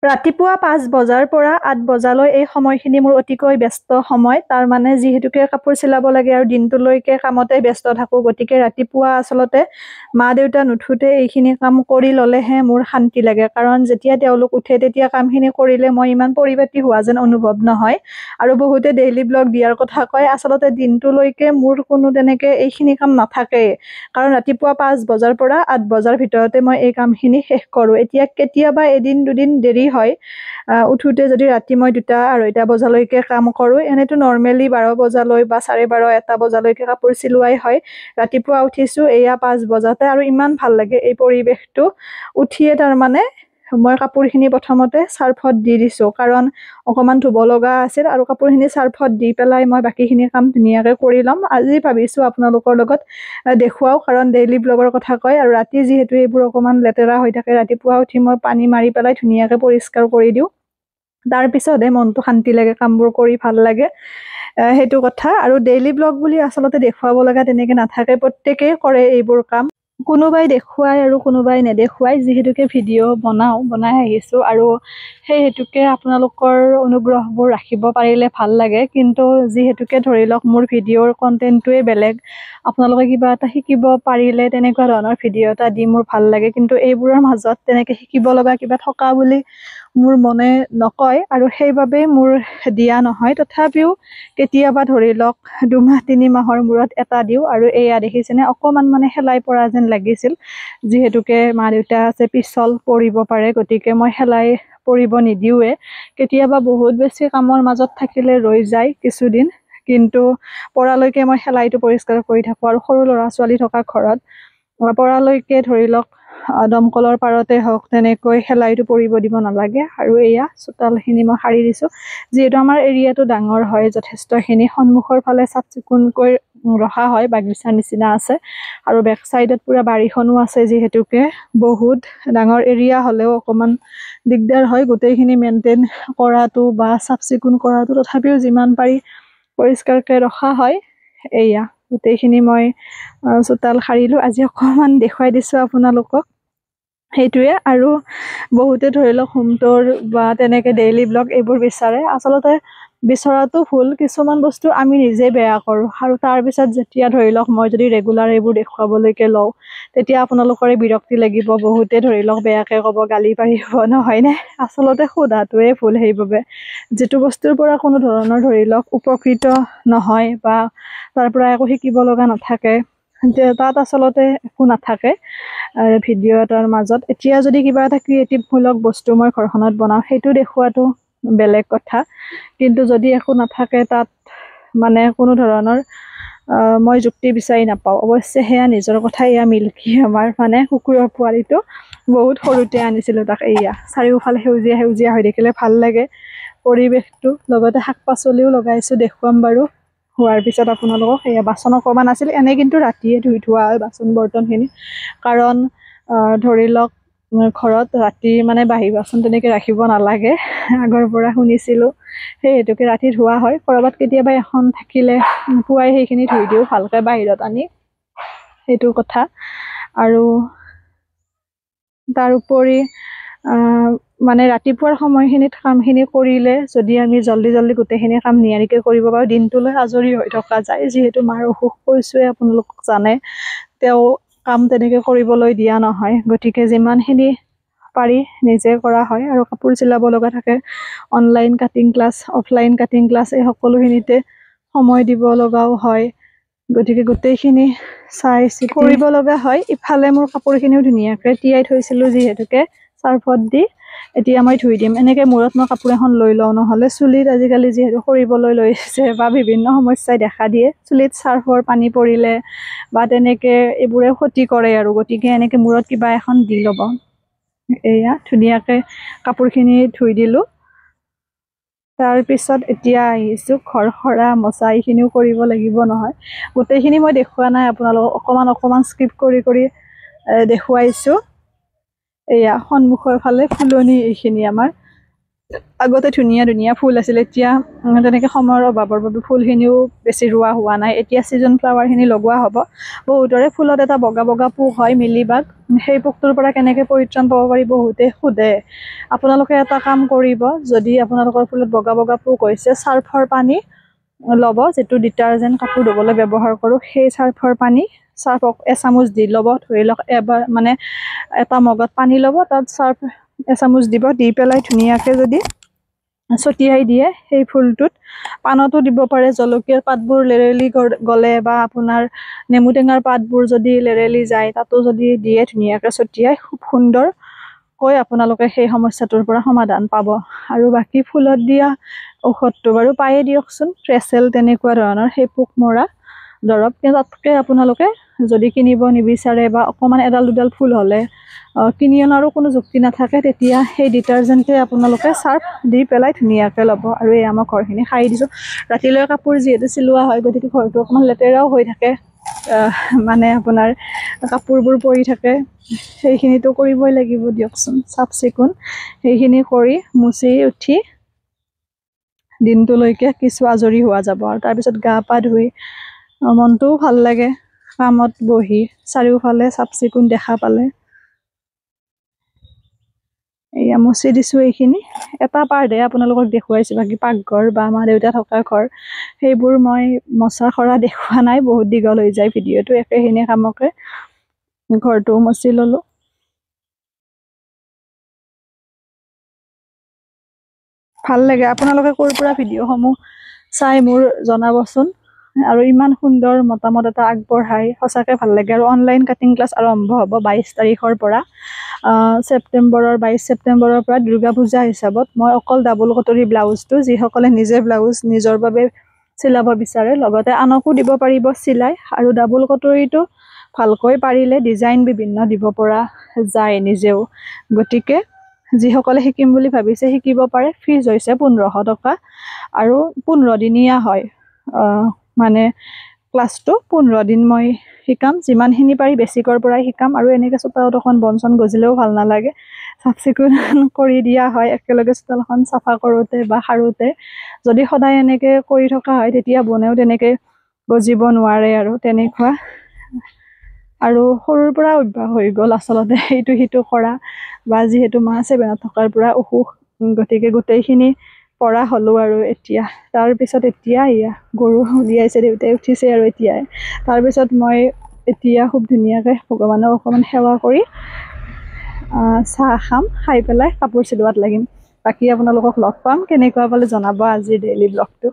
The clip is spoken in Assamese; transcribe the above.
ৰাতিপুৱা 5 বজাৰ পৰা 8 বজালৈ এই সময়খিনি মোৰ অতিকৈ ব্যস্ত সময়। তাৰ মানে যিহেতুকে কাপোৰ চিলাব লাগে আৰু দিনটোলৈকে কামতে ব্যস্ত থাকোঁ, গতিকে ৰাতিপুৱা আচলতে মা-দেউতা নুঠোতে এইখিনি কাম কৰি ল'লেহে মোৰ শান্তি লাগে। কাৰণ যেতিয়া তেওঁলোক উঠে তেতিয়া কামখিনি কৰিলে মই ইমান পৰিপাটি হোৱা যেন অনুভৱ নহয়। আৰু বহুতে ডেইলি ব্লগ দিয়াৰ কথা কয়, আচলতে দিনটোলৈকে মোৰ কোনো তেনেকৈ এইখিনি কাম নাথাকেই। কাৰণ ৰাতিপুৱা 5 বজাৰ পৰা 8 বজাৰ ভিতৰতে মই এই কামখিনি শেষ কৰোঁ। এতিয়া কেতিয়াবা এদিন দুদিন দেৰি হয় উঠোতে, যদি ৰাতি মই 2টা-2:30 বজালৈকে কাম কৰোঁ। এনেতো নৰ্মেলি 12 বজালৈ বা 12:30-1টা বজালৈকে কাপোৰ চিলোৱাই হয়। ৰাতিপুৱা উঠিছোঁ এয়া 5 বজাতে, আৰু ইমান ভাল লাগে এই পৰিৱেশটো। উঠিয়ে তাৰমানে মই কাপোৰখিনি প্ৰথমতে চাৰ্ফত দি দিছোঁ, কাৰণ অকণমান ধুব লগা আছিল, আৰু কাপোৰখিনি চাৰ্ফত দি পেলাই মই বাকীখিনি কাম ধুনীয়াকৈ কৰি ল'ম। আজি ভাবিছোঁ আপোনালোকৰ লগত দেখুৱাওঁ, কাৰণ ডেইলি ব্লগৰ কথা কয়, আৰু ৰাতি যিহেতু এইবোৰ অকণমান লেতেৰা হৈ থাকে, ৰাতিপুৱা উঠি মই পানী মাৰি পেলাই ধুনীয়াকৈ পৰিষ্কাৰ কৰি দিওঁ। তাৰপিছতহে মনটো শান্তি লাগে, কামবোৰ কৰি ভাল লাগে, সেইটো কথা। আৰু ডেইলি ব্লগ বুলি আচলতে দেখুৱাব লগা তেনেকৈ নাথাকে, প্ৰত্যেকেই কৰে এইবোৰ কাম। কোনোবাই দেখুৱাই আৰু কোনোবাই নেদেখুৱাই, যিহেতুকে ভিডিঅ' বনাই আহিছোঁ, আৰু সেই হেতুকে আপোনালোকৰ অনুগ্ৰহবোৰ ৰাখিব পাৰিলে ভাল লাগে। কিন্তু যিহেতুকে ধৰি লওক মোৰ ভিডিঅ'ৰ কণ্টেণ্টটোৱে বেলেগ, আপোনালোকে কিবা এটা শিকিব পাৰিলে তেনেকুৱা ধৰণৰ ভিডিঅ' এটা দি মোৰ ভাল লাগে। কিন্তু এইবোৰৰ মাজত তেনেকৈ শিকিব লগা কিবা থকা বুলি মোৰ মনে নকয়, আৰু সেইবাবেই মোৰ দিয়া নহয়। তথাপিও কেতিয়াবা ধৰি লওক 2-3 মাহৰ মূৰত এটা দিওঁ, আৰু এয়া দেখিছেনে অকণমান মানে শেলাই পৰা যেন লাগিছিল। যিহেতুকে মা-দেউতা আছে, পিছল পৰিব পাৰে, গতিকে মই শেলাই পৰিব নিদিওঁৱে। কেতিয়াবা বহুত বেছি কামৰ মাজত থাকিলে ৰৈ যায় কিছুদিন, কিন্তু পৰালৈকে মই শেলাইটো পৰিষ্কাৰ কৰি থাকোঁ। আৰু সৰু ল'ৰা-ছোৱালী থকা ঘৰত পৰালৈকে ধৰি লওক দমকলৰ পাৰতে হওক তেনেকৈ শেলাইটো পৰিব দিব নালাগে। আৰু এয়া চোতালখিনি মই সাৰি দিছোঁ, যিহেতু আমাৰ এৰিয়াটো ডাঙৰ হয় যথেষ্টখিনি। সন্মুখৰ ফালে চাফ চিকুণকৈ ৰখা হয়, বাগিচাৰ নিচিনা আছে, আৰু বেক চাইডত পুৰা বাৰীখনো আছে। যিহেতুকে বহুত ডাঙৰ এৰিয়া হ'লেও অকণমান দিগদাৰ হয় গোটেইখিনি মেইনটেইন কৰাটো বা চাফ চিকুণ কৰাটো, তথাপিও যিমান পাৰি পৰিষ্কাৰকৈ ৰখা হয়। এয়া গোটেইখিনি মই চোতাল সাৰিলোঁ। আজি অকণমান দেখুৱাই দিছোঁ আপোনালোকক, সেইটোৱে। আৰু বহুতে ধৰি লওক হোম টুৰ বা তেনেকৈ ডেইলি ব্লগ এইবোৰ বিচাৰে। আচলতে বিচৰাটো ভুল, কিছুমান বস্তু আমি নিজে বেয়া কৰোঁ, আৰু তাৰপিছত যেতিয়া ধৰি লওক মই যদি ৰেগুলাৰ এইবোৰ দেখুৱাবলৈকে লওঁ, তেতিয়া আপোনালোকৰে বিৰক্তি লাগিব, বহুতে ধৰি লওক বেয়াকৈ ক'ব, গালি পাৰিব, নহয়নে? আচলতে সোধাটোৱে ভুল। সেইবাবে যিটো বস্তুৰ পৰা কোনো ধৰণৰ ধৰি লওক উপকৃত নহয় বা তাৰ পৰা একো শিকিব লগা নাথাকে, তাত আচলতে একো নাথাকে ভিডিঅ' এটাৰ মাজত। এতিয়া যদি কিবা এটা ক্ৰিয়েটিভমূলক বস্তু মই ঘৰখনত বনাওঁ, সেইটো দেখুৱাটো বেলেগ কথা। কিন্তু যদি একো নাথাকে তাত, মানে কোনো ধৰণৰ মই যুক্তি বিচাৰি নাপাওঁ। অৱশ্যে সেয়া নিজৰ কথা। এয়া মিল্কী, আমাৰ মানে কুকুৰৰ পোৱালিটো, বহুত সৰুতে আনিছিলোঁ তাক। এয়া চাৰিওফালে সেউজীয়া সেউজীয়া হৈ থাকিলে ভাল লাগে পৰিৱেশটো। লগতে শাক পাচলিও লগাইছোঁ, দেখুৱাম বাৰু হোৱাৰ পিছত আপোনালোকক। এয়া বাচন অকণমান আছিল, এনে কিন্তু ৰাতিয়ে ধুই থোৱা হয় বাচন বৰ্তনখিনি, কাৰণ ধৰি লওক ঘৰত ৰাতি মানে বাঢ়ি বাচন তেনেকৈ ৰাখিব নালাগে, আগৰ পৰা শুনিছিলোঁ। সেই হেতুকে ৰাতি ধোৱা হয়। ক'ৰবাত কেতিয়াবা এখন থাকিলে পুৱাই সেইখিনি ধুই দিওঁ ভালকৈ বাহিৰত আনি, সেইটো কথা। আৰু তাৰোপৰি মানে ৰাতিপুৱাৰ সময়খিনিত কামখিনি কৰিলে যদি আমি জল্দি গোটেইখিনি কাম নিয়াৰিকৈ কৰিব পাৰোঁ, দিনটোলৈ আজৰি হৈ থকা যায়। যিহেতু মাৰ অসুখ কৈছোঁৱে, আপোনালোক জানে, তেওঁ কাম তেনেকৈ কৰিবলৈ দিয়া নহয়, গতিকে যিমানখিনি পাৰি নিজে কৰা হয়। আৰু কাপোৰ চিলাব লগা থাকে, online cutting class, offline cutting class, এই সকলোখিনিতে সময় দিব লগাও হয়, গতিকে গোটেইখিনি চাই চিতি কৰিব লগা হয়। ইফালে মোৰ কাপোৰখিনিও ধুনীয়াকৈ তিয়াই থৈছিলোঁ, যিহেতুকে চাৰ্ফত দি এতিয়া মই ধুই দিম। এনেকৈ মূৰত মই কাপোৰ এখন লৈ লওঁ, নহ'লে চুলিত আজিকালি যিহেতু সৰিবলৈ লৈছে বা বিভিন্ন সমস্যাই দেখা দিয়ে, চুলিত চাৰ্ফৰ পানী পৰিলে বা তেনেকৈ এইবোৰে ক্ষতি কৰে, আৰু গতিকে এনেকৈ মূৰত কিবা এখন দি ল'ব। এয়া ধুনীয়াকৈ কাপোৰখিনি ধুই দিলোঁ। তাৰপিছত এতিয়া আহিছোঁ ঘৰ সৰা মচা, এইখিনিও কৰিব লাগিব নহয়। গোটেইখিনি মই দেখুওৱা নাই আপোনালোকক, অকণমান স্কিপ কৰি দেখুৱাইছোঁ। এয়া সন্মুখৰ ফালে ফুলনি, এইখিনি আমাৰ আগতে ধুনীয়া ধুনীয়া ফুল আছিল এতিয়া তেনেকৈ সময়ৰ অভাৱৰ বাবে ফুলখিনিও বেছি ৰোৱা হোৱা নাই এতিয়া ছিজন ফ্লাৱাৰখিনি লগোৱা হ'ব বহুতৰে ফুলত এটা বগা বগা পোক হয় মিলিবাগ সেই পোকটোৰ পৰা কেনেকৈ পৰিত্ৰাণ পাব পাৰি বহুতে সোধে আপোনালোকে এটা কাম কৰিব যদি আপোনালোকৰ ফুলত বগা বগা পোক হৈছে চাৰ্ফৰ পানী ল'ব যিটো ডিটাৰজেণ্ট কাপোৰ ধুবলৈ ব্যৱহাৰ কৰোঁ সেই চাৰ্ফৰ পানী চাৰ্ফক এচামুচ দি ল'ব ধৰি লওক এবাৰ মানে এটা মগত পানী ল'ব তাত চাৰ্ফ এচামুচ দিব দি পেলাই ধুনীয়াকৈ যদি ছটিয়াই দিয়ে সেই ফুলটোত পানতো দিব পাৰে জলকীয়াৰ পাতবোৰ লেৰেলি গ'লে বা আপোনাৰ নেমু টেঙাৰ পাতবোৰ যদি লেৰেলি যায় তাতো যদি দিয়ে ধুনীয়াকৈ ছটিয়াই খুব সুন্দৰকৈ আপোনালোকে সেই সমস্যাটোৰ পৰা সমাধান পাব আৰু বাকী ফুলত দিয়া ঔষধটো বাৰু পায়ে দিয়কচোন ট্ৰেচেল তেনেকুৱা ধৰণৰ সেই পোক মৰা দৰৱ কিন্তু তাতকৈ আপোনালোকে যদি কিনিব নিবিচাৰে বা অকণমান এডাল দুডাল ফুল হ'লে কিনি অনাৰো কোনো যুক্তি নাথাকে তেতিয়া সেই ডিটাৰজেণ্টে আপোনালোকে চাৰ্ফ দি পেলাই ধুনীয়াকৈ ল'ব আৰু এই আমাৰ ঘৰখিনি সাৰি দিছোঁ ৰাতিলৈ কাপোৰ যিহেতু চিলোৱা হয় গতিকে ঘৰটো অকণমান লেতেৰাও হৈ থাকে মানে আপোনাৰ কাপোৰবোৰ পৰি থাকে সেইখিনিতো কৰিবই লাগিব দিয়কচোন চাফ চিকুণ সেইখিনি কৰি মুচি উঠি দিনটোলৈকে কিছু আজৰি হোৱা যাব আৰু তাৰপিছত গা পা ধুই মনটোও ভাল লাগে কামত বহি চাৰিওফালে চাফ চিকুণ দেখা পালে এয়া মুচি দিছোঁ এইখিনি এটা পাৰ্টহে আপোনালোকক দেখুৱাইছোঁ বাকী পাকঘৰ বা মা দেউতা থকা ঘৰ সেইবোৰ মই মচা সৰা দেখুওৱা নাই বহুত দীঘল হৈ যায় ভিডিঅ'টো একেখিনি কামকে ঘৰটোও মচি ল'লোঁ ভাল লাগে আপোনালোকে ক'ৰ পৰা ভিডিঅ'সমূহ চাই মোৰ জনাবচোন আৰু ইমান সুন্দৰ মতামত এটা আগবঢ়াই সঁচাকৈ ভাল লাগে আৰু অনলাইন কাটিং ক্লাছ আৰম্ভ হ'ব 22 তাৰিখৰ পৰা ছেপ্টেম্বৰৰ 22 ছেপ্টেম্বৰৰ পৰা দুৰ্গা পূজা হিচাপত মই অকল ডাবল কটৰী ব্লাউজটো যিসকলে নিজে ব্লাউজ নিজৰ বাবে চিলাব বিচাৰে লগতে আনকো দিব পাৰিব চিলাই আৰু ডাবল কটৰীটো ভালকৈ পাৰিলে ডিজাইন বিভিন্ন দিব পৰা যায় নিজেও গতিকে যিসকলে শিকিম বুলি ভাবিছে শিকিব পাৰে ফিজ হৈছে 1500 টকা আৰু 15 দিনীয়া হয় মানে ক্লাছটো 15 দিন মই শিকাম যিমানখিনি পাৰি বেছিকৰ পৰাই শিকাম আৰু এনেকৈ চোতালত অকণ বন চন গজিলেও ভাল নালাগে চাফ চিকুণ কৰি দিয়া হয় একেলগে চোতালখন চাফা কৰোঁতে বা সাৰোঁতে যদি সদায় এনেকৈ কৰি থকা হয় তেতিয়া বনেও তেনেকৈ গজিব নোৱাৰে আৰু তেনেকুৱা আৰু সৰুৰ পৰা অভ্যাস হৈ গ'ল আচলতে এইটো সিটো কৰা বা যিহেতু মা 7ত থকাৰ পৰা অসুখ গতিকে গোটেইখিনি পৰা হ'লোঁ আৰু এতিয়া তাৰপিছত এতিয়া এয়া গৰু উলিয়াইছে দেউতাই উঠিছে আৰু এতিয়াই তাৰপিছত মই এতিয়া খুব ধুনীয়াকৈ ভগৱানক অকণমান সেৱা কৰি চাহ খাম খাই পেলাই কাপোৰ চিলোৱাত লাগিম বাকী আপোনালোকক লগ পাম কেনেকুৱা পালে জনাব আজিৰ ডেইলি ব্লগটো